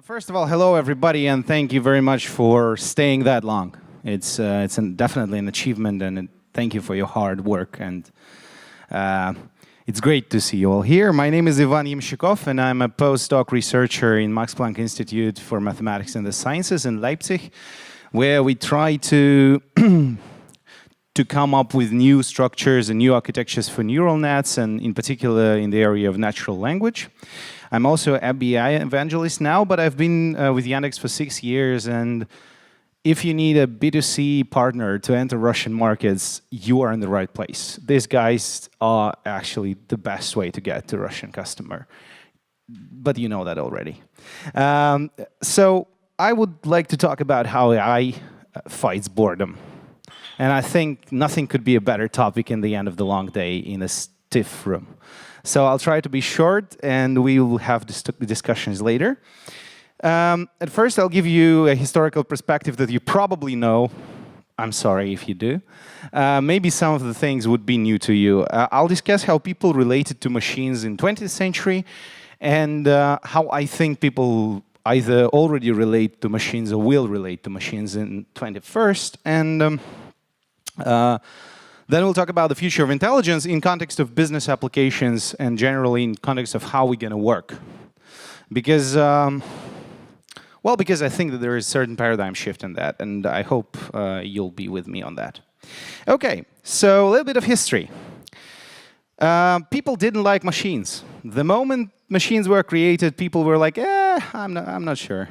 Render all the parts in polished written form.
First of all, hello everybody, and thank you very much for staying that long. It's definitely an achievement, and thank you for your hard work. And it's great to see you all here. My name is Yamshchikov, and I'm a postdoc researcher in Max Planck Institute for Mathematics and the Sciences in Leipzig, where we try to come up with new structures and new architectures for neural nets, and in particular in the area of natural language. I'm also an BI evangelist now, but I've been with Yandex for 6 years, and if you need a B2C partner to enter Russian markets, you are in the right place. These guys are actually the best way to get to Russian customer, but you know that already. So I would like to talk about how AI fights boredom. And I think nothing could be a better topic in the end of the long day in a stiff room. So I'll try to be short, and we will have discussions later. At first, I'll give you a historical perspective that you probably know. I'm sorry if you do. Maybe some of the things would be new to you. I'll discuss how people related to machines in 20th century, and how I think people either already relate to machines or will relate to machines in 21st. And then we'll talk about the future of intelligence in context of business applications and generally in context of how we're going to work. Because, well, because I think that there is a certain paradigm shift in that, and I hope you'll be with me on that. Okay, so a little bit of history. People didn't like machines. The moment machines were created, people were like, I'm not sure.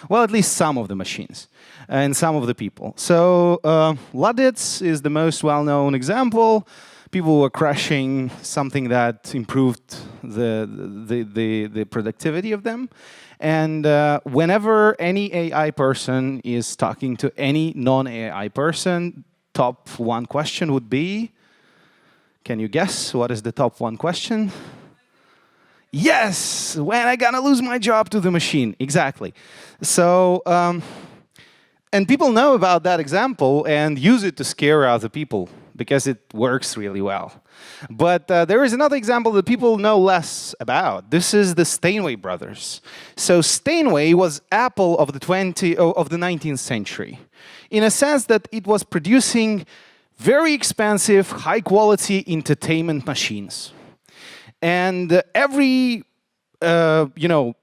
Well, at least some of the machines and some of the people. So Luddites is the most well-known example. People were crashing something that improved the productivity of them. And whenever any AI person is talking to any non-AI person, top one question would be, can you guess what is the top one question? Yes, when I gonna lose my job to the machine? Exactly. So, and people know about that example and use it to scare other people because it works really well. But there is another example that people know less about. This is the Steinway brothers. So Steinway was Apple of the 19th century, in a sense that it was producing very expensive, high-quality entertainment machines. And every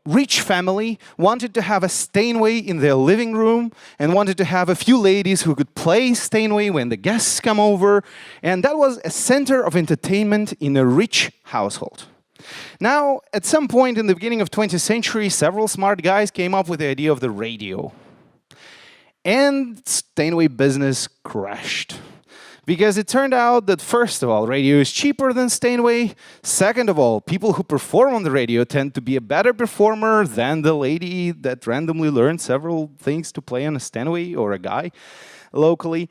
rich family wanted to have a Steinway in their living room and wanted to have a few ladies who could play Steinway when the guests come over. And that was a center of entertainment in a rich household. Now, at some point in the beginning of 20th century, several smart guys came up with the idea of the radio. And Steinway business crashed. Because it turned out that, first of all, radio is cheaper than Steinway. Second of all, people who perform on the radio tend to be a better performer than the lady that randomly learned several things to play on a Steinway or a guy locally.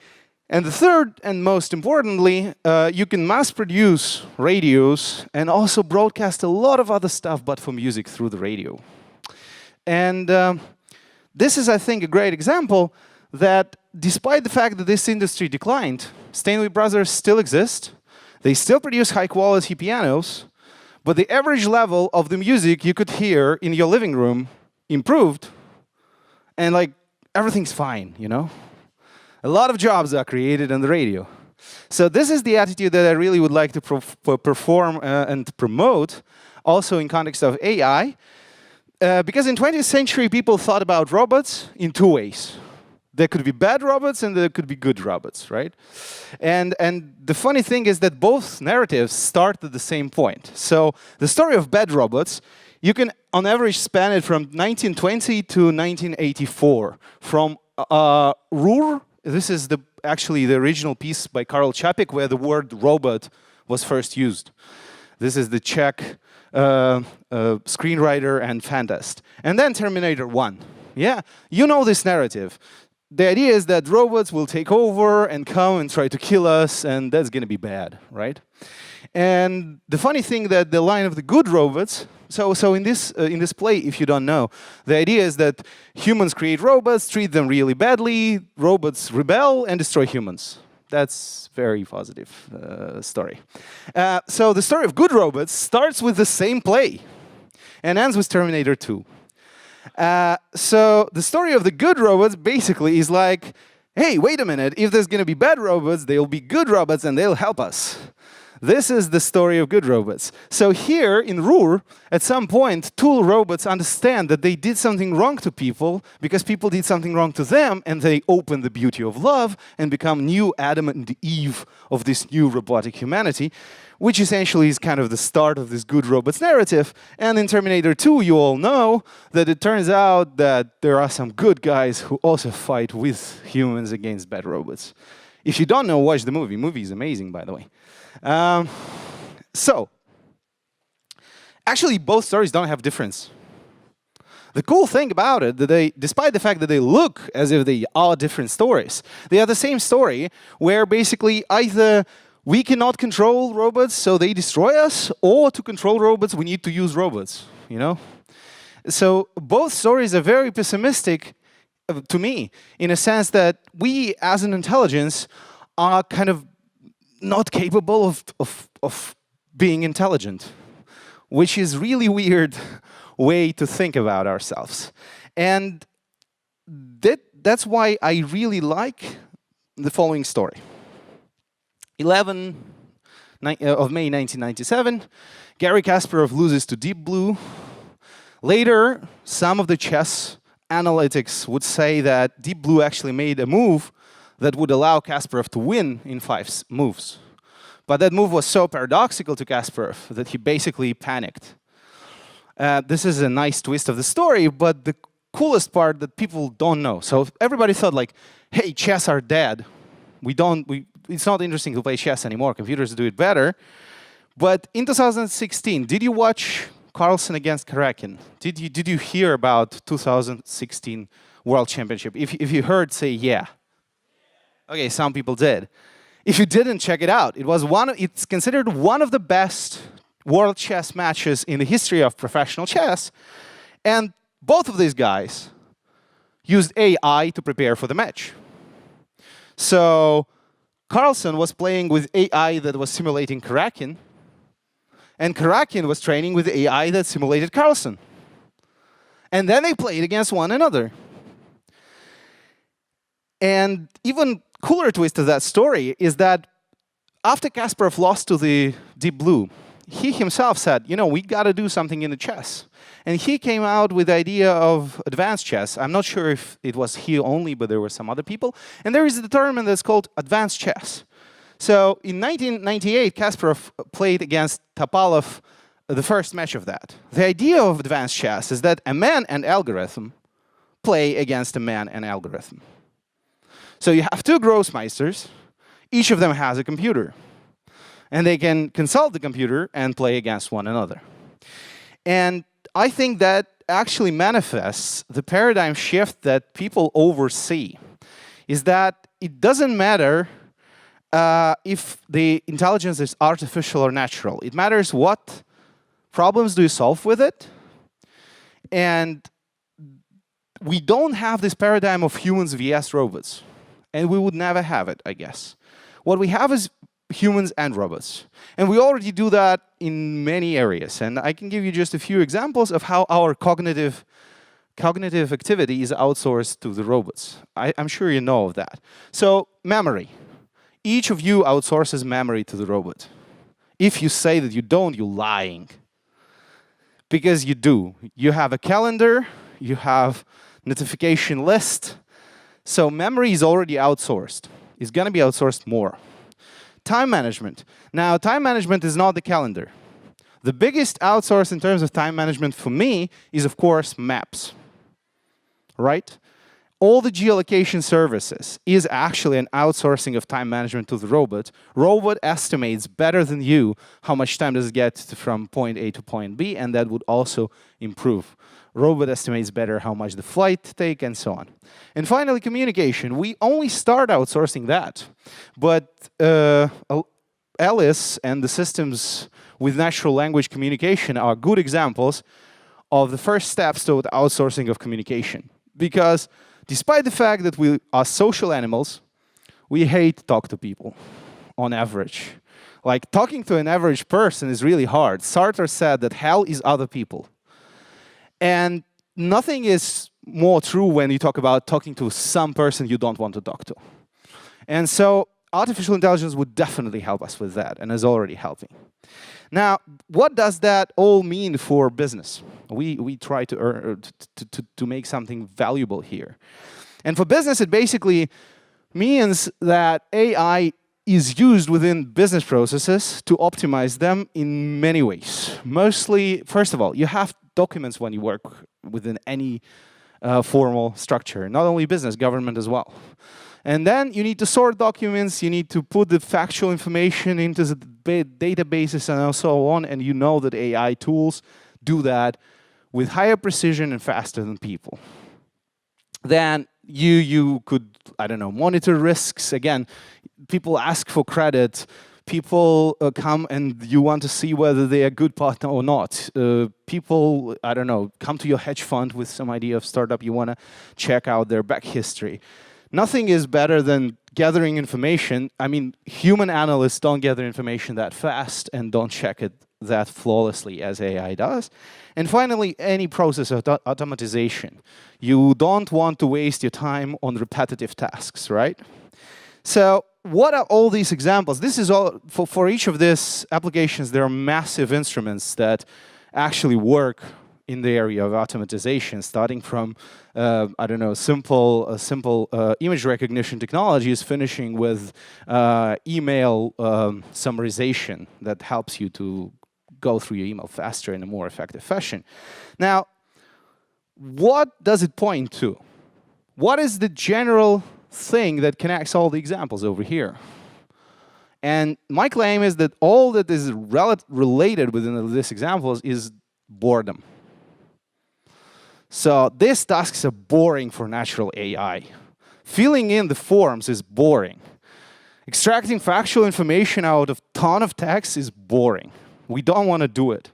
And the third, and most importantly, you can mass produce radios and also broadcast a lot of other stuff but for music through the radio. And this is, I think, a great example that despite the fact that this industry declined, Steinway brothers still exist. They still produce high-quality pianos, but the average level of the music you could hear in your living room improved, and like everything's fine, you know? A lot of jobs are created on the radio. So this is the attitude that I really would like to perform and promote, also in context of AI, because in 20th century people thought about robots in two ways. There could be bad robots and there could be good robots, right? And the funny thing is that both narratives start at the same point. So the story of bad robots, you can on average span it from 1920 to 1984. From Ruhr, this is actually the original piece by Karl Čapek where the word robot was first used. This is the Czech screenwriter and fantast. And then Terminator 1. Yeah, you know this narrative. The idea is that robots will take over and come and try to kill us, and that's going to be bad, right? And the funny thing that the line of the good robots, So in this play, if you don't know, the idea is that humans create robots, treat them really badly, robots rebel and destroy humans. That's very positive story. So the story of good robots starts with the same play and ends with Terminator 2. So the story of the good robots basically is like, hey, wait a minute, if there's going to be bad robots, they'll be good robots and they'll help us. This is the story of good robots. So here in Ruhr, at some point, tool robots understand that they did something wrong to people because people did something wrong to them, and they open the beauty of love and become new Adam and Eve of this new robotic humanity, which essentially is kind of the start of this good robots narrative. And in Terminator 2, you all know that it turns out that there are some good guys who also fight with humans against bad robots. If you don't know, watch the movie. The movie is amazing, by the way. So, actually, both stories don't have difference. The cool thing about it, that despite the fact that they look as if they are different stories, they are the same story, where basically either we cannot control robots, so they destroy us, or to control robots, we need to use robots, you know? So both stories are very pessimistic to me, in a sense that we, as an intelligence, are kind of not capable of being intelligent, which is really weird way to think about ourselves. And that's why I really like the following story. 11 of May 1997, Garry Kasparov loses to Deep Blue. Later, some of the chess analytics would say that Deep Blue actually made a move that would allow Kasparov to win in 5 moves. But that move was so paradoxical to Kasparov that he basically panicked. This is a nice twist of the story, but the coolest part that people don't know. So everybody thought like, hey, chess are dead. It's not interesting to play chess anymore. Computers do it better. But in 2016, did you watch Carlsen against Karakin? Did you hear about 2016 World Championship? If you heard, say yeah. Okay, some people did. If you didn't, check it out. It's considered one of the best world chess matches in the history of professional chess. And both of these guys used AI to prepare for the match. So Carlsen was playing with AI that was simulating Karakin, and Karakin was training with AI that simulated Carlsen. And then they played against one another. And even cooler twist of that story is that after Kasparov lost to the Deep Blue, he himself said, you know, we got to do something in the chess. And he came out with the idea of advanced chess. I'm not sure if it was he only, but there were some other people. And there is a tournament that's called advanced chess. So in 1998, Kasparov played against Topalov the first match of that. The idea of advanced chess is that a man and algorithm play against a man and algorithm. So you have 2 Grossmeisters. Each of them has a computer. And they can consult the computer and play against one another. And I think that actually manifests the paradigm shift that people oversee, is that it doesn't matter if the intelligence is artificial or natural. It matters what problems do you solve with it. And we don't have this paradigm of humans vs robots. And we would never have it, I guess. What we have is humans and robots. And we already do that in many areas. And I can give you just a few examples of how our cognitive activity is outsourced to the robots. I'm sure you know of that. So, memory. Each of you outsources memory to the robot. If you say that you don't, you're lying. Because you do. You have a calendar, you have notification list. So memory is already outsourced. It's going to be outsourced more. Time management. Now, time management is not the calendar. The biggest outsource in terms of time management for me is, of course, maps. Right? All the geolocation services is actually an outsourcing of time management to the robot. Robot estimates better than you how much time does it get from point A to point B, and that would also improve. Robot estimates better how much the flight take, and so on. And finally, communication. We only start outsourcing that. But Alice and the systems with natural language communication are good examples of the first steps toward outsourcing of communication. Because despite the fact that we are social animals, we hate to talk to people on average. Like, talking to an average person is really hard. Sartre said that hell is other people. And nothing is more true when you talk about talking to some person you don't want to talk to. And so artificial intelligence would definitely help us with that, and is already helping. Now, what does that all mean for business? We try to make something valuable here. And for business, it basically means that AI is used within business processes to optimize them in many ways. Mostly, first of all, you have documents when you work within any formal structure, not only business, government as well. And then you need to sort documents, you need to put the factual information into the databases and so on, and you know that AI tools do that with higher precision and faster than people. Then you could, I don't know, monitor risks. Again, people ask for credit. People come and you want to see whether they are a good partner or not. People, I don't know, come to your hedge fund with some idea of startup. You want to check out their back history. Nothing is better than gathering information. I mean, human analysts don't gather information that fast and don't check it that flawlessly as AI does. And finally, any process of automatization. You don't want to waste your time on repetitive tasks, right? So what are all these examples? This is all, for each of these applications, there are massive instruments that actually work in the area of automatization, starting from, I don't know, simple image recognition technologies, finishing with email summarization that helps you to go through your email faster in a more effective fashion. Now, what does it point to? What is the general thing that connects all the examples over here? And my claim is that all that is related within these examples is boredom. So these tasks are boring for natural AI. Filling in the forms is boring. Extracting factual information out of a ton of text is boring. We don't want to do it.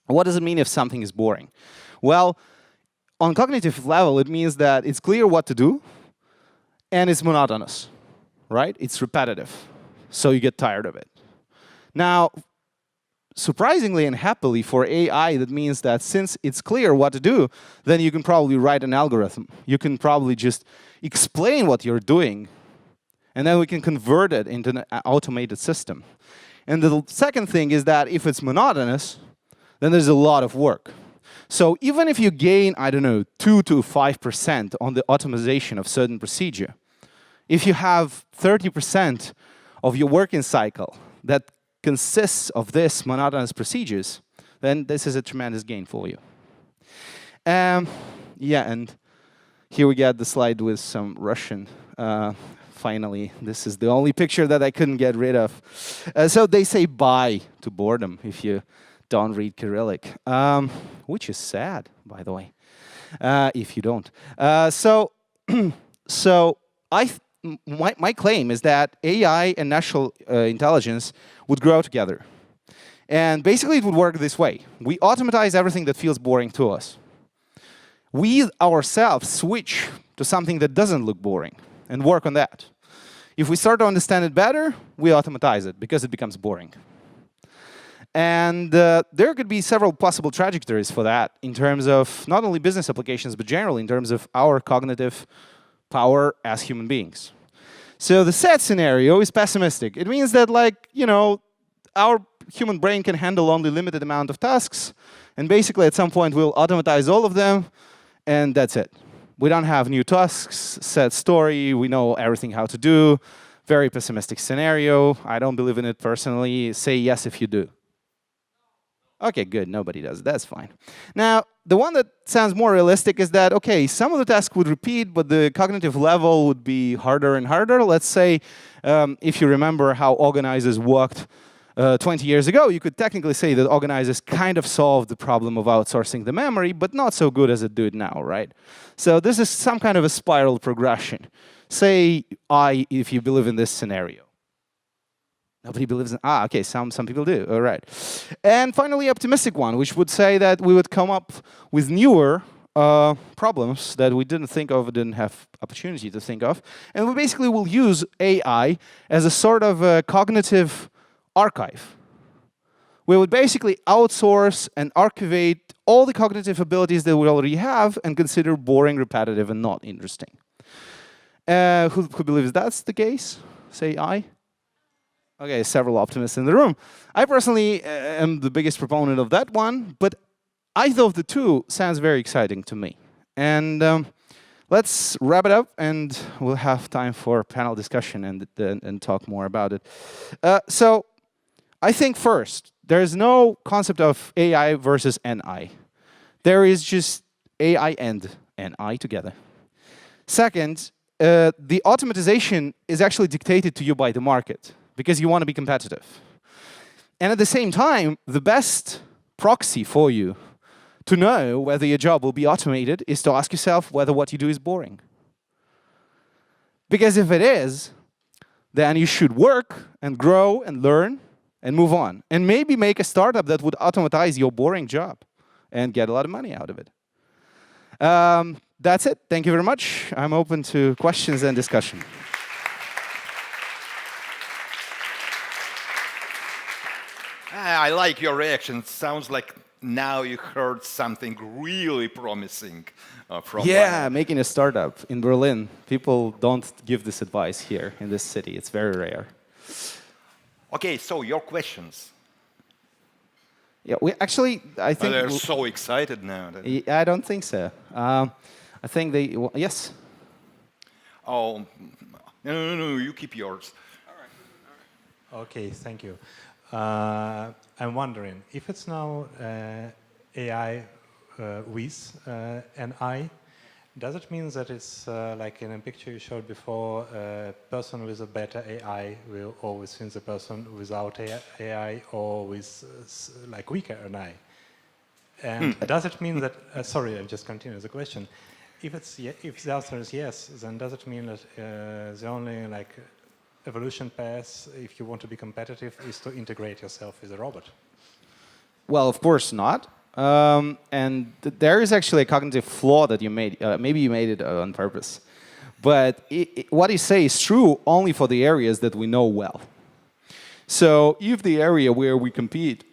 What does it mean if something is boring? Well, on cognitive level, it means that it's clear what to do, and it's monotonous, right? It's repetitive, so you get tired of it. Now, surprisingly and happily for AI, that means that since it's clear what to do, then you can probably write an algorithm. You can probably just explain what you're doing, and then we can convert it into an automated system. And the second thing is that if it's monotonous, then there's a lot of work. So even if you gain, I don't know, 2 to 5% on the automation of certain procedure, if you have 30% of your working cycle that consists of this monotonous procedures, then this is a tremendous gain for you. Yeah, and here we got the slide with some Russian. Finally, this is the only picture that I couldn't get rid of. So they say bye to boredom if you don't read Cyrillic, which is sad, by the way, if you don't. My claim is that AI and natural intelligence would grow together. And basically, it would work this way. We automatize everything that feels boring to us. We ourselves switch to something that doesn't look boring and work on that. If we start to understand it better, we automatize it because it becomes boring. And there could be several possible trajectories for that in terms of not only business applications, but generally in terms of our cognitive power as human beings. So the sad scenario is pessimistic. It means that, like, you know, our human brain can handle only limited amount of tasks, and basically at some point we'll automatize all of them, and that's it. We don't have new tasks, set story, we know everything how to do. Very pessimistic scenario. I don't believe in it personally. Say yes if you do. Okay, good, nobody does, that's fine. Now, the one that sounds more realistic is that, okay, some of the tasks would repeat, but the cognitive level would be harder and harder. Let's say, if you remember how organizers worked 20 years ago, you could technically say that organizers kind of solved the problem of outsourcing the memory, but not so good as it do it now, right? So this is some kind of a spiral progression. Say if you believe in this scenario. Nobody believes in, okay, some people do, all right. And finally, optimistic one, which would say that we would come up with newer problems that we didn't think of, didn't have opportunity to think of. And we basically will use AI as a sort of a cognitive archive. We would basically outsource and archivate all the cognitive abilities that we already have and consider boring, repetitive, and not interesting. Who believes that's the case? Say aye. Okay, several optimists in the room. I personally am the biggest proponent of that one, but either of the two sounds very exciting to me. And let's wrap it up, and we'll have time for panel discussion and talk more about it. So I think first, there is no concept of AI versus NI. There is just AI and NI together. Second, the automatization is actually dictated to you by the market, because you want to be competitive. And at the same time, the best proxy for you to know whether your job will be automated is to ask yourself whether what you do is boring. Because if it is, then you should work and grow and learn and move on. And maybe make a startup that would automatize your boring job and get a lot of money out of it. That's it. Thank you very much. I'm open to questions and discussion. I like your reaction. It sounds like now you heard something really promising from Yeah, making a startup in Berlin. People don't give this advice here in this city. It's very rare. Okay, so your questions. Yeah, we actually, I think... They're so excited now. I don't think so. I think they... Well, yes? Oh, no, you keep yours. All right. Okay, thank you. I'm wondering, if it's now AI with an I, does it mean that it's like in a picture you showed before, a person with a better AI will always win the person without AI or with like weaker AI? And does it mean that, sorry, I'll just continue the question. If the answer is yes, then does it mean that the only like evolution path, if you want to be competitive, is to integrate yourself with a robot? Well, of course not. And there is actually a cognitive flaw that you made. Maybe you made it on purpose. But what you say is true only for the areas that we know well. So if the area where we compete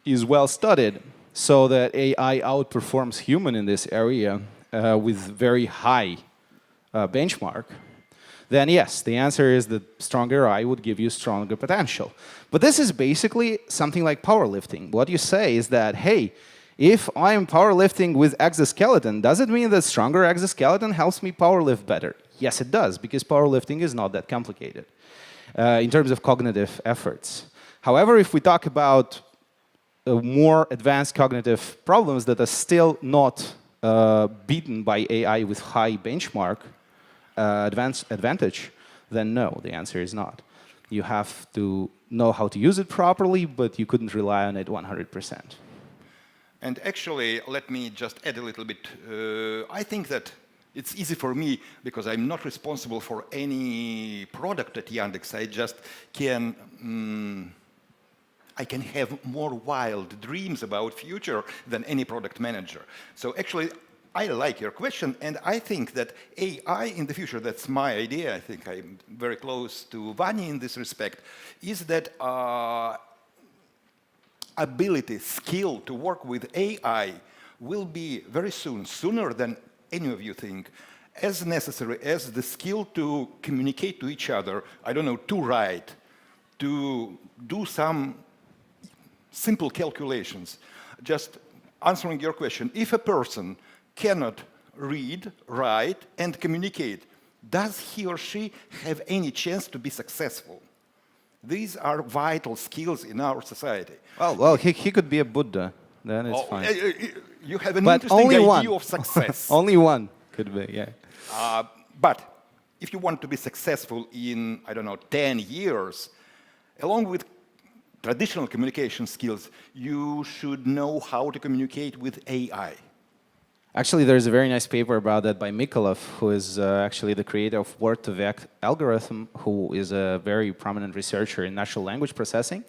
is well studied, so that AI outperforms human in this area with very high benchmark, then yes, the answer is that stronger AI would give you stronger potential. But this is basically something like powerlifting. What you say is that, hey, if I'm powerlifting with exoskeleton, does it mean that stronger exoskeleton helps me powerlift better? Yes, it does, because powerlifting is not that complicated in terms of cognitive efforts. However, if we talk about more advanced cognitive problems that are still not beaten by AI with high benchmark, advantage, then no, the answer is not. You have to know how to use it properly, but you couldn't rely on it 100%. And actually, let me just add a little bit. I think that it's easy for me because I'm not responsible for any product at Yandex. I just can I can have more wild dreams about future than any product manager. So actually, I like your question, and I think that AI in the future, that's my idea, I think I'm very close to Vanya in this respect, is that ability, skill to work with AI will be very soon, sooner than any of you think, as necessary as the skill to communicate to each other, I don't know, to write, to do some simple calculations. Just answering your question, if a person cannot read, write, and communicate, does he or she have any chance to be successful? These are vital skills in our society. Well, he could be a Buddha, then it's fine. You have an But interesting only idea one. of success. Only one could be, yeah. But if you want to be successful in, I don't know, 10 years, along with traditional communication skills, you should know how to communicate with AI. Actually, there's a very nice paper about that by Mikolov, who is actually the creator of word-to-vec algorithm, who is a very prominent researcher in natural language processing.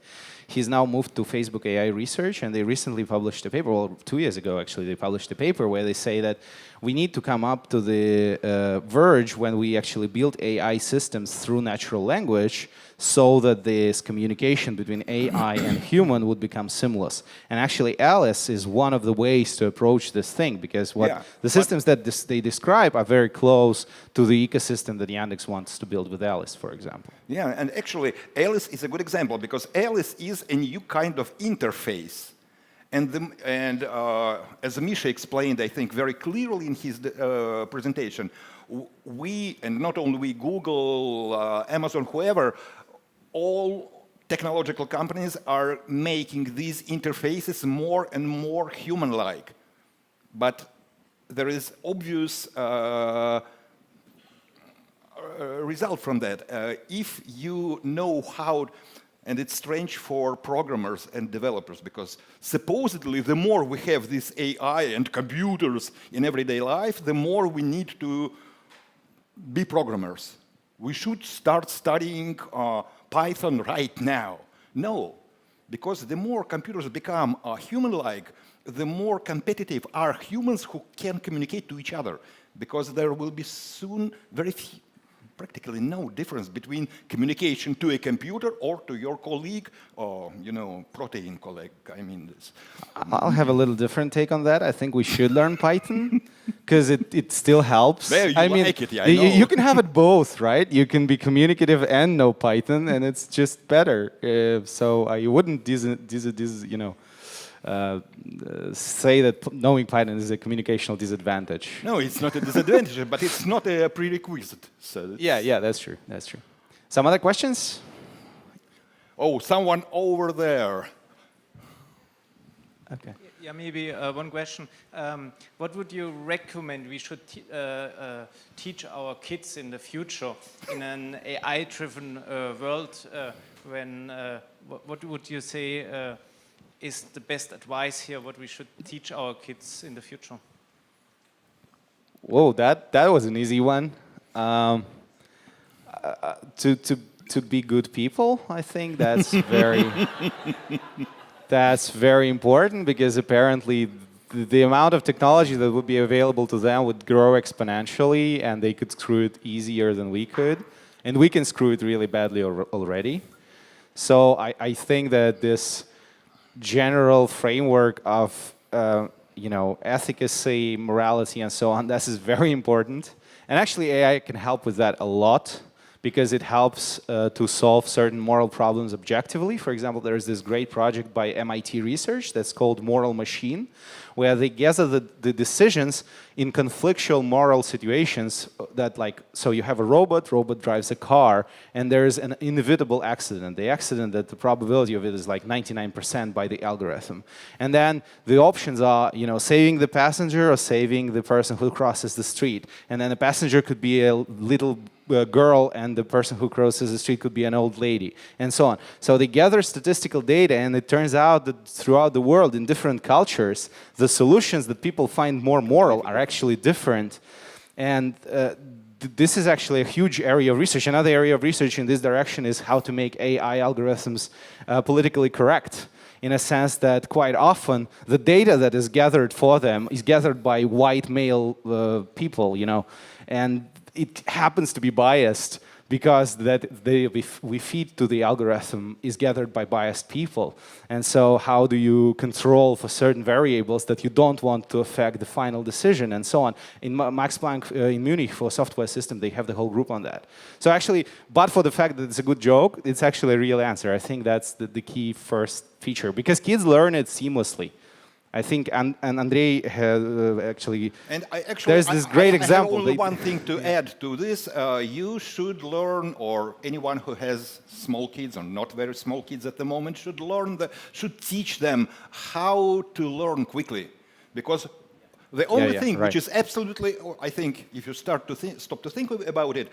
He's now moved to Facebook AI research, and they recently published a paper, well, 2 years ago actually, they published a paper where they say that we need to come up to the verge when we actually build AI systems through natural language so that this communication between AI and human would become seamless. And actually Alice is one of the ways to approach this thing, because the systems that they describe are very close to the ecosystem that Yandex wants to build with Alice, for example. Yeah, and actually Alice is a good example, because Alice is a new kind of interface. And as Misha explained, I think, very clearly in his presentation, we, and not only we, Google, Amazon, whoever, all technological companies are making these interfaces more and more human-like. But there is obvious result from that. If you know how, and it's strange for programmers and developers, because supposedly the more we have this AI and computers in everyday life, the more we need to be programmers. We should start studying Python right now. No, because the more computers become human-like, the more competitive are humans who can communicate to each other, because there will be soon practically no difference between communication to a computer or to your colleague or, protein colleague. I mean this. I'll have a little different take on that. I think we should learn Python because it still helps. There, I mean, it, yeah, I know. You can have it both, right? You can be communicative and know Python, and it's just better. So you wouldn't say that knowing Python is a communicational disadvantage. No, it's not a disadvantage, but it's not a prerequisite. So yeah, that's true. That's true. Some other questions? Oh, someone over there. Okay. Yeah, maybe one question. What would you recommend we should teach our kids in the future in an AI-driven world? What would you say is the best advice here, what we should teach our kids in the future? Whoa, that was an easy one. To be good people, I think that's very important, because apparently the amount of technology that would be available to them would grow exponentially, and they could screw it easier than we could, and we can screw it really badly already. So I think that this general framework of efficacy, morality, and so on, this is very important. And actually AI can help with that a lot, because it helps to solve certain moral problems objectively. For example, there's this great project by MIT Research that's called Moral Machine, where they gather the decisions in conflictual moral situations that, so you have a robot drives a car, and there's an inevitable accident. The accident, that the probability of it is like 99% by the algorithm. And then the options are, saving the passenger or saving the person who crosses the street. And then the passenger could be a little girl, and the person who crosses the street could be an old lady, and so on. So they gather statistical data, and it turns out that throughout the world, in different cultures, the solutions that people find more moral are actually different. And this is actually a huge area of research. Another area of research in this direction is how to make AI algorithms politically correct, in a sense that quite often the data that is gathered for them is gathered by white male people, and it happens to be biased, because we feed to the algorithm is gathered by biased people. And so how do you control for certain variables that you don't want to affect the final decision, and so on? In Max Planck in Munich for software system, they have the whole group on that. So actually, but for the fact that it's a good joke, it's actually a real answer. I think that's the key first feature, because kids learn it seamlessly. I think, and Andrey has actually, there's this great example. I have only one thing to add to this. You should learn, or anyone who has small kids or not very small kids at the moment should teach them how to learn quickly. Because the only thing which is absolutely, I think, if you stop to think about it,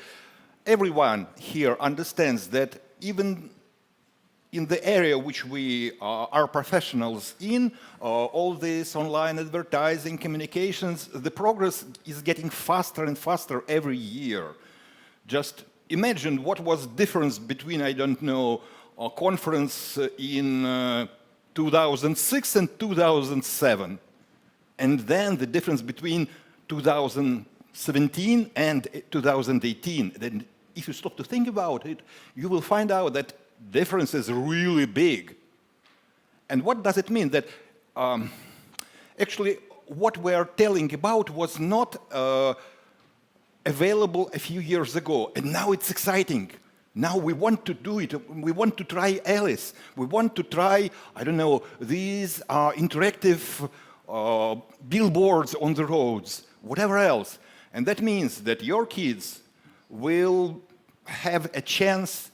everyone here understands that even in the area which we are professionals in, all this online advertising, communications, the progress is getting faster and faster every year. Just imagine what was the difference between, I don't know, a conference in 2006 and 2007. And then the difference between 2017 and 2018. Then if you stop to think about it, you will find out that difference is really big. And what does it mean? That actually what we're telling about was not available a few years ago, and now it's exciting. Now we want to do it. We want to try Alice. We want to try, I don't know, these interactive billboards on the roads, whatever else. And that means that your kids will have a chance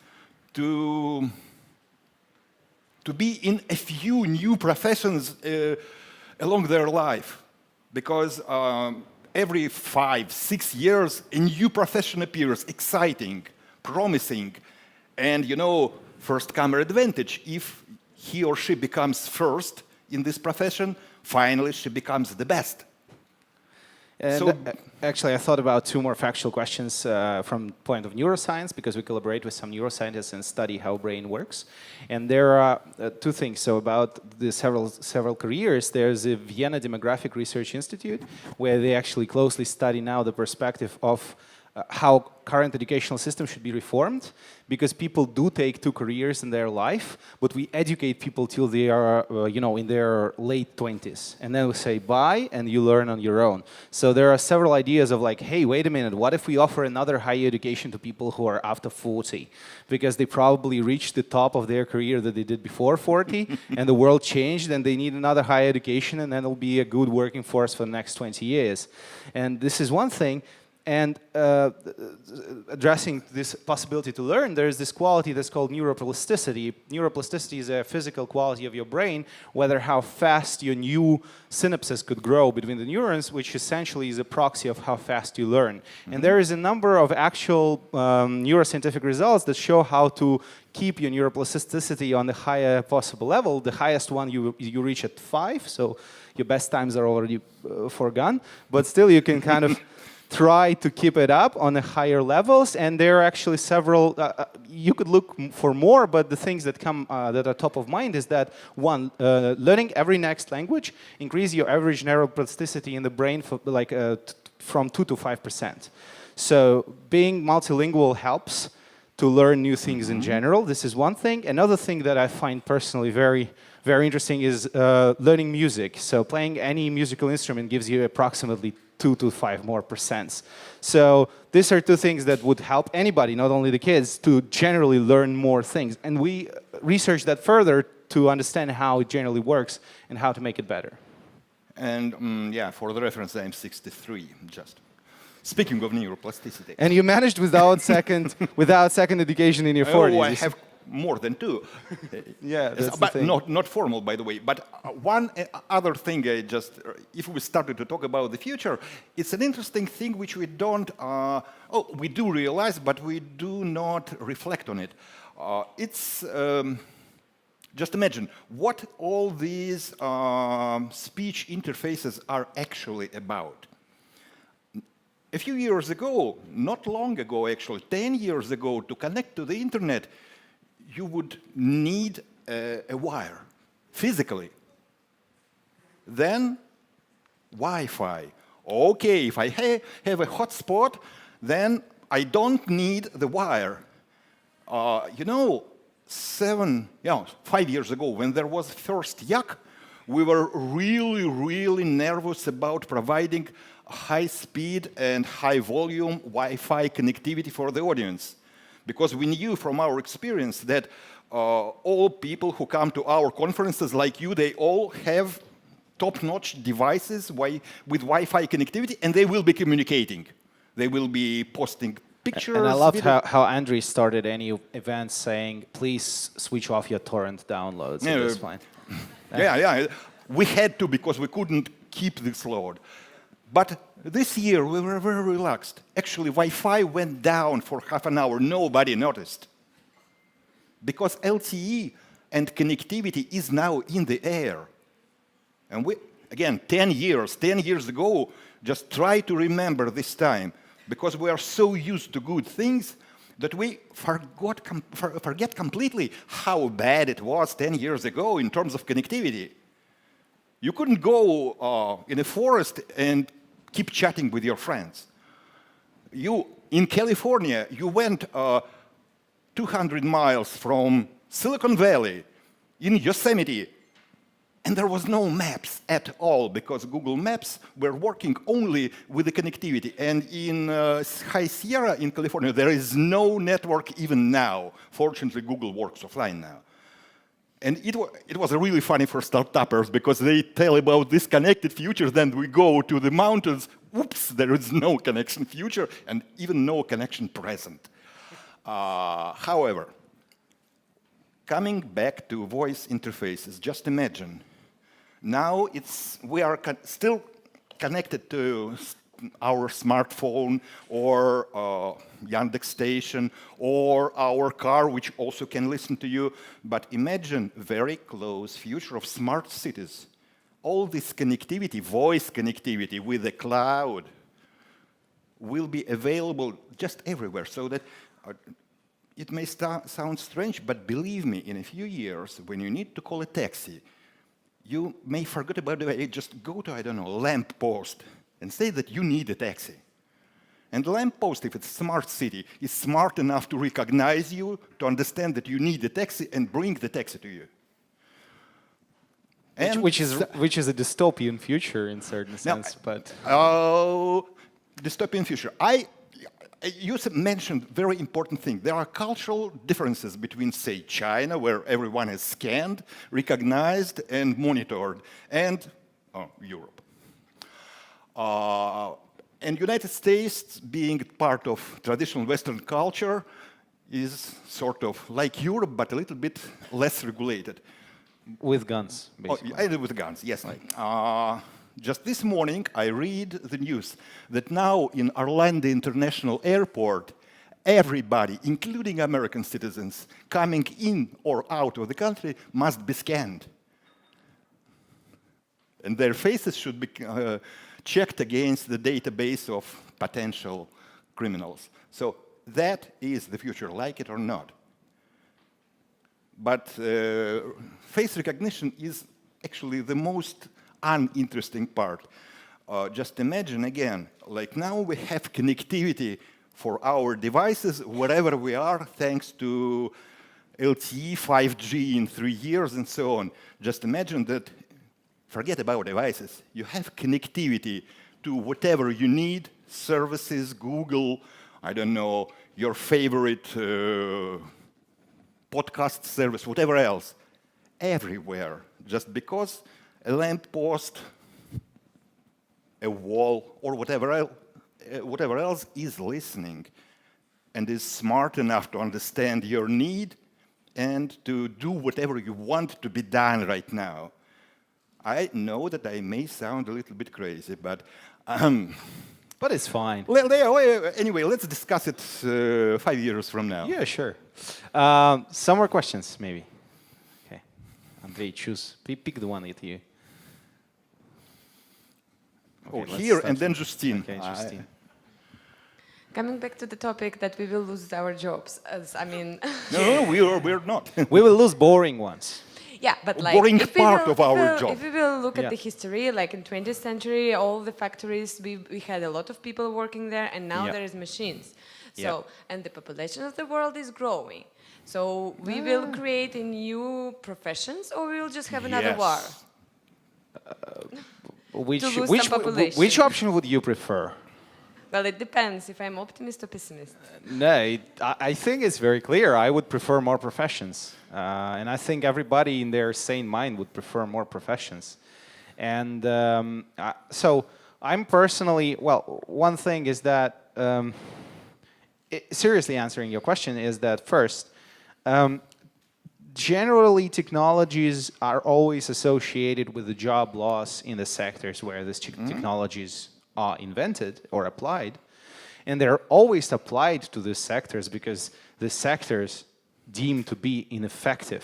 to be in a few new professions along their life. Because every 5-6 years, a new profession appears, exciting, promising, and first-comer advantage. If he or she becomes first in this profession, finally she becomes the best. And actually, I thought about 2 more factual questions from the point of neuroscience, because we collaborate with some neuroscientists and study how brain works. And there are 2 things. So about the several careers, there's a Vienna Demographic Research Institute, where they actually closely study now the perspective of how current educational system should be reformed, because people do take 2 careers in their life, but we educate people till they are, in their late 20s, and then we say bye, and you learn on your own. So there are several ideas of like, hey, wait a minute, what if we offer another higher education to people who are after 40, because they probably reached the top of their career that they did before 40, and the world changed, and they need another higher education, and then it'll be a good working force for the next 20 years. And this is one thing. And addressing this possibility to learn, there's this quality that's called neuroplasticity. Neuroplasticity is a physical quality of your brain, whether how fast your new synapses could grow between the neurons, which essentially is a proxy of how fast you learn. And there is a number of actual neuroscientific results that show how to keep your neuroplasticity on the higher possible level. The highest one you reach at 5, so your best times are already forgone, but still you can kind of try to keep it up on the higher levels, and there are actually several, you could look for more, but the things that come that are top of mind is that, 1, learning every next language increase your average neuroplasticity in the brain for from 2 to 5%. So being multilingual helps to learn new things in general. This is one thing. Another thing that I find personally very interesting is learning music. So playing any musical instrument gives you approximately 2 to 5 more %. So these are 2 things that would help anybody, not only the kids, to generally learn more things. And we research that further to understand how it generally works and how to make it better. And for the reference, I'm 63, just. Speaking of neuroplasticity. And you managed without second education in your 40s. Oh, I have more than 2. Yeah, that's but the thing. not formal, by the way. But one other thing, if we started to talk about the future, it's an interesting thing which we don't. We do realize, but we do not reflect on it. It's just imagine what all these speech interfaces are actually about. A few years ago, not long ago actually, 10 years ago, to connect to the internet, you would need a wire, physically. Then Wi-Fi. Okay, if I have a hotspot, then I don't need the wire. 5 years ago, when there was first Yak, we were really nervous about providing high-speed and high-volume Wi-Fi connectivity for the audience. Because we knew from our experience that all people who come to our conferences like you, they all have top-notch devices with Wi-Fi connectivity, and they will be communicating. They will be posting pictures. And I loved how Andrey started any event saying, please switch off your torrent downloads. Yeah, that's fine. Yeah. We had to, because we couldn't keep this load. But this year, we were very relaxed. Actually, Wi-Fi went down for half an hour. Nobody noticed. Because LTE and connectivity is now in the air. And we, again, 10 years ago, just try to remember this time, because we are so used to good things that we forget completely how bad it was 10 years ago in terms of connectivity. You couldn't go in a forest and keep chatting with your friends. In California, you went 200 miles from Silicon Valley in Yosemite, and there was no maps at all, because Google Maps were working only with the connectivity. And in High Sierra in California, there is no network even now. Fortunately, Google works offline now. And it was really funny for startuppers, because they tell about this connected future, then we go to the mountains, oops, there is no connection future, and even no connection present. However, coming back to voice interfaces, just imagine, now we are still connected to our smartphone or Yandex station or our car, which also can listen to you. But imagine very close future of smart cities. All this connectivity, voice connectivity with the cloud, will be available just everywhere, so that it may sound strange, but believe me, in a few years, when you need to call a taxi, you may forget about it. Just go to, I don't know, a lamp post and say that you need a taxi. And the lamp post, if it's a smart city, is smart enough to recognize you, to understand that you need a taxi, and bring the taxi to you. Which is a dystopian future in certain sense, but dystopian future. You mentioned very important thing. There are cultural differences between, say, China, where everyone is scanned, recognized, and monitored, and Europe. And United States, being part of traditional Western culture, is sort of like Europe, but a little bit less regulated. With guns, basically. With guns, yes. Just this morning, I read the news that now in Orlando International Airport, everybody, including American citizens, coming in or out of the country must be scanned. And their faces should be checked against the database of potential criminals. So that is the future, like it or not. But face recognition is actually the most uninteresting part. Just imagine again, like now we have connectivity for our devices wherever we are, thanks to LTE, 5G in 3 years, and so on. Just imagine that, forget about devices, you have connectivity to whatever you need, services, Google, I don't know, your favorite podcast service, whatever else, everywhere, just because a lamppost, a wall, or whatever else is listening and is smart enough to understand your need and to do whatever you want to be done right now. I know that I may sound a little bit crazy, but it's fine. Anyway, let's discuss it 5 years from now. Yeah, sure. Some more questions, maybe. Okay, Andrey, choose. Pick the one with you. Okay, here and then Justine. Okay, Justine. Coming back to the topic that we will lose our jobs, No, we're not. We will lose boring ones. Yeah, but boring part of our job. If we will look at the history, like in 20th century, all the factories, we had a lot of people working there, and now there is machines. So, and the population of the world is growing. So we will create new professions, or we will just have another war? Which option would you prefer? Well, it depends if I'm optimist or pessimist. No, I think it's very clear. I would prefer more professions. And I think everybody in their sane mind would prefer more professions. And so I'm personally, well, one thing is that, seriously answering your question is that first, generally technologies are always associated with the job loss in the sectors where these technologies are invented or applied. And they're always applied to these sectors because the sectors deemed to be ineffective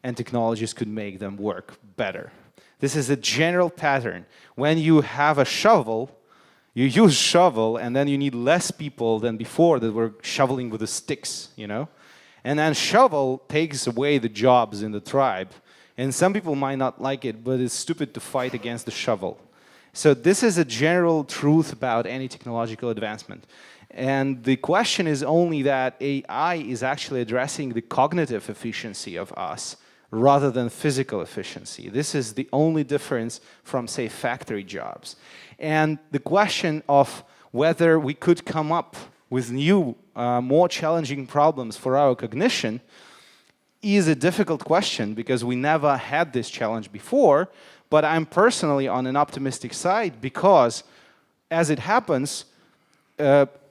and technologies could make them work better. This is a general pattern. When you have a shovel, you use shovel, and then you need less people than before that were shoveling with the sticks, you know? And then shovel takes away the jobs in the tribe. And some people might not like it, but it's stupid to fight against the shovel. So this is a general truth about any technological advancement. And the question is only that AI is actually addressing the cognitive efficiency of us rather than physical efficiency. This is the only difference from, say, factory jobs. And the question of whether we could come up with new, more challenging problems for our cognition is a difficult question because we never had this challenge before, but I'm personally on an optimistic side because, as it happens,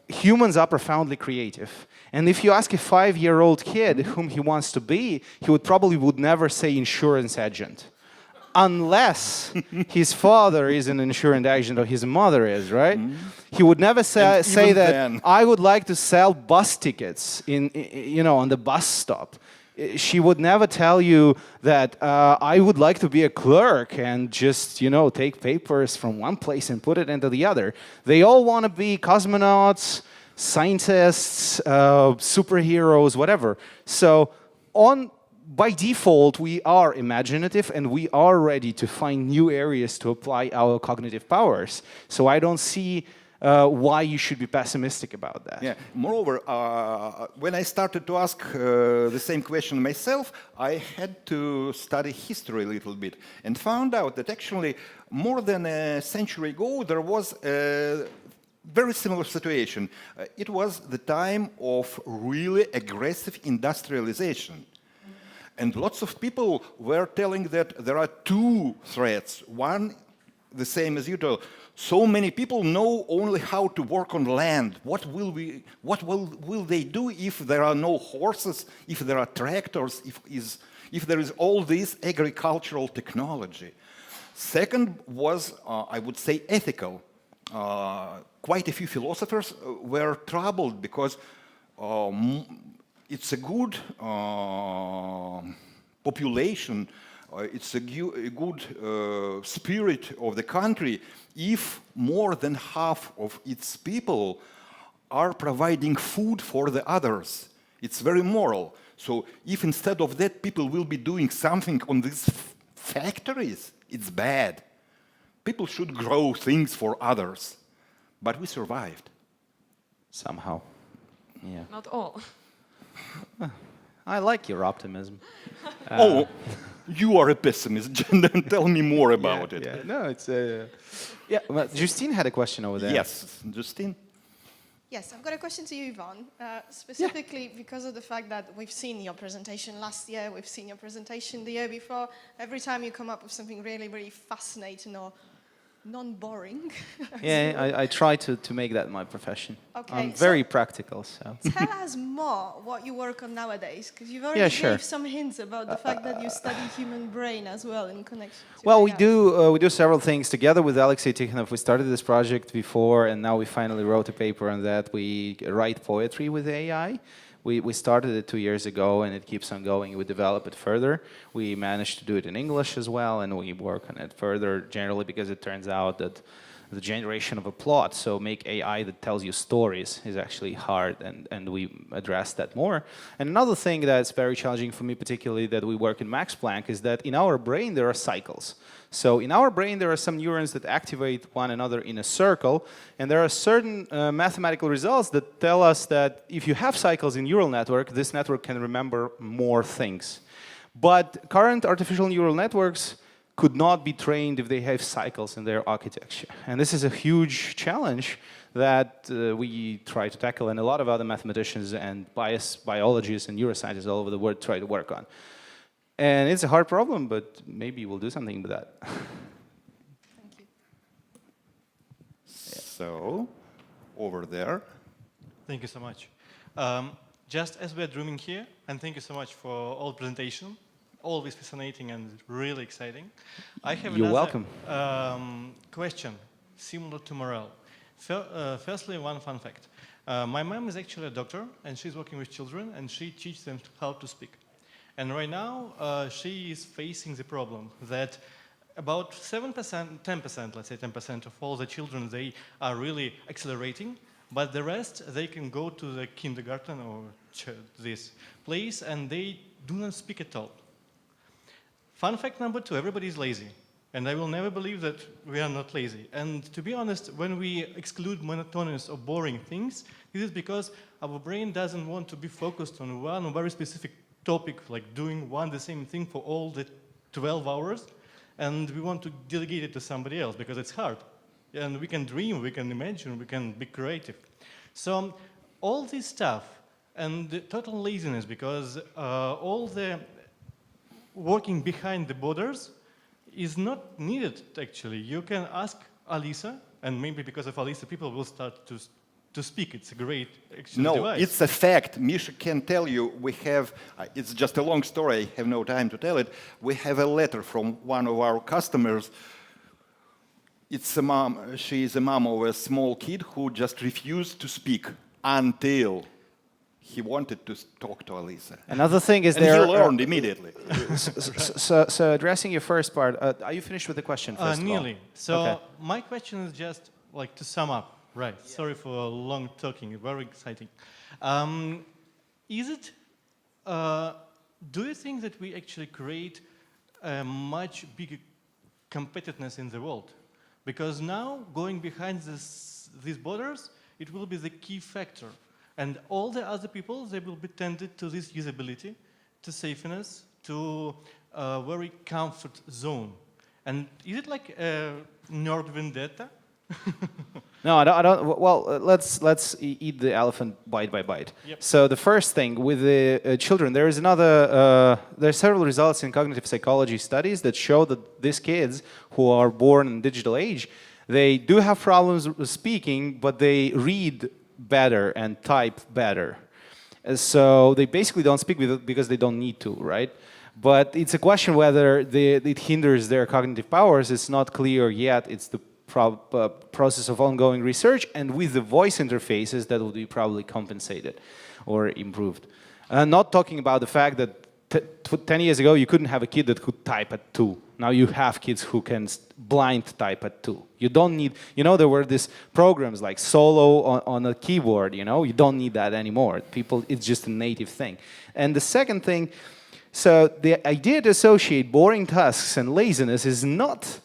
humans are profoundly creative. And if you ask a 5-year-old kid whom he wants to be, he would never say insurance agent. Unless his father is an insurance agent or his mother is, right? He would never say that, then, I would like to sell bus tickets on the bus stop. She would never tell you that I would like to be a clerk and just, take papers from one place and put it into the other. They all want to be cosmonauts, scientists, superheroes, whatever. So by default, we are imaginative and we are ready to find new areas to apply our cognitive powers. So I don't see why you should be pessimistic about that. Yeah. Moreover, when I started to ask the same question myself, I had to study history a little bit and found out that actually more than a century ago there was a very similar situation. It was the time of really aggressive industrialization. And lots of people were telling that there are two threats. One, the same as you told. So many people know only how to work on land. What will they do if there are no horses, if there are tractors, if there is all this agricultural technology? Second was, I would say, ethical. Quite a few philosophers were troubled because it's a good population, it's a good spirit of the country if more than half of its people are providing food for the others. It's very moral. So if instead of that people will be doing something on these factories, it's bad. People should grow things for others. But we survived. Somehow. Yeah. Not all. I like your optimism. You are a pessimist. Then tell me more about it. Yeah. No, it's well, Justine had a question over there. Yes, Justine. Yes, I've got a question to you, Ivan, specifically because of the fact that we've seen your presentation last year, we've seen your presentation the year before. Every time you come up with something really, really fascinating or non-boring. Yeah, I try to make that my profession. Okay, I'm very practical, so. Tell us more what you work on nowadays, because you've already gave some hints about the fact that you study human brain as well in connection to Well, AI. we do several things together with Alexei Tikhonov. We started this project before, and now we finally wrote a paper on that. We write poetry with AI. We started it 2 years ago, and it keeps on going. We develop it further. We managed to do it in English as well, and we work on it further generally because it turns out that the generation of a plot, so make AI that tells you stories, is actually hard, and we address that more. And another thing that's very challenging for me, particularly that we work in Max Planck, is that in our brain there are cycles. So in our brain there are some neurons that activate one another in a circle, and there are certain mathematical results that tell us that if you have cycles in neural network, this network can remember more things. But current artificial neural networks could not be trained if they have cycles in their architecture. And this is a huge challenge that we try to tackle, and a lot of other mathematicians and biologists and neuroscientists all over the world try to work on. And it's a hard problem, but maybe we'll do something with that. Thank you. So, over there. Thank you so much. Just as we're dreaming here, and thank you so much for all presentation. Always fascinating and really exciting. I have You're another welcome. Question similar to morale. Firstly, one fun fact. My mom is actually a doctor, and she's working with children, and she teaches them how to speak. And right now, she is facing the problem that about 7%, 10%, let's say 10% of all the children, they are really accelerating, but the rest, they can go to the kindergarten or this place and they do not speak at all. Fun fact number 2, everybody is lazy. And I will never believe that we are not lazy. And to be honest, when we exclude monotonous or boring things, this is because our brain doesn't want to be focused on one very specific topic, like doing the same thing for all the 12 hours. And we want to delegate it to somebody else because it's hard. And we can dream, we can imagine, we can be creative. So all this stuff and the total laziness, because all the working behind the borders is not needed, actually. You can ask Alisa, and maybe because of Alisa, people will start to speak. It's a great device. It's a fact. Misha can tell you, we have, it's just a long story, I have no time to tell it. We have a letter from one of our customers. It's a mom, she is a mom of a small kid who just refused to speak until he wanted to talk to Alisa. Another thing is and he learned immediately. So addressing your first part, are you finished with the question first nearly. of all? So okay. My question is just like to sum up. Right. Yeah. Sorry for long talking. Very exciting. Is it? Do you think that we actually create a much bigger competitiveness in the world? Because now going behind these borders, it will be the key factor. And all the other people, they will be tended to this usability, to safeness, to a very comfort zone. And is it like a nerd vendetta? No, I don't. Well, let's eat the elephant bite by bite. Yep. So the first thing with the children, there is another. There are several results in cognitive psychology studies that show that these kids who are born in digital age, they do have problems with speaking, but they read better and type better. So they basically don't speak because they don't need to, right? But it's a question whether it hinders their cognitive powers. It's not clear yet. It's the process of ongoing research, and with the voice interfaces that will be probably compensated or improved. Not talking about the fact that 10 years ago you couldn't have a kid that could type at 2. Now you have kids who can blind type at 2. You don't need, there were these programs like Solo on a keyboard, you don't need that anymore. People, it's just a native thing. And the second thing, so the idea to associate boring tasks and laziness is not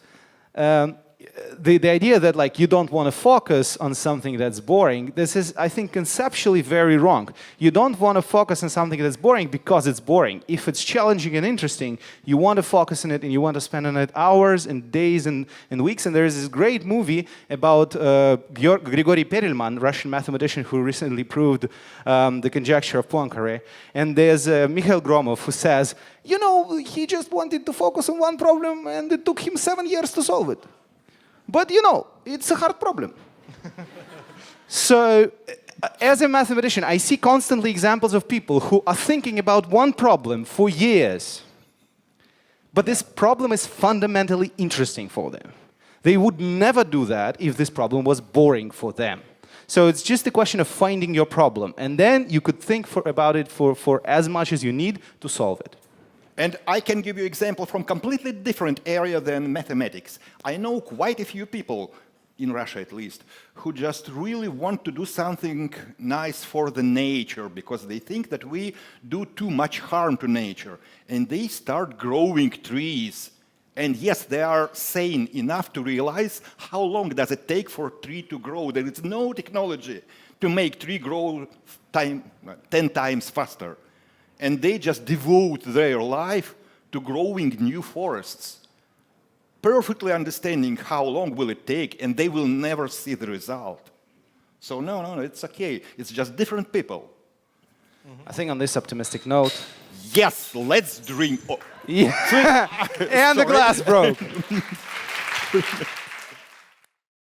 the idea that like you don't want to focus on something that's boring. This is, I think, conceptually very wrong. You don't want to focus on something that's boring because it's boring. If it's challenging and interesting, you want to focus on it and you want to spend on it hours and days and weeks. And there is this great movie about Grigory Perelman, Russian mathematician who recently proved the conjecture of Poincare. And there's Mikhail Gromov who says, he just wanted to focus on one problem and it took him 7 years to solve it. But it's a hard problem. So, as a mathematician, I see constantly examples of people who are thinking about one problem for years. But this problem is fundamentally interesting for them. They would never do that if this problem was boring for them. So it's just a question of finding your problem. And then you could think about it for as much as you need to solve it. And I can give you an example from completely different area than mathematics. I know quite a few people, in Russia at least, who just really want to do something nice for the nature because they think that we do too much harm to nature. And they start growing trees. And yes, they are sane enough to realize how long does it take for a tree to grow. There is no technology to make tree grow 10 times faster. And they just devote their life to growing new forests, perfectly understanding how long will it take, and they will never see the result. So no, it's okay. It's just different people. I think on this optimistic note... Yes, let's drink. Yeah. And the glass broke.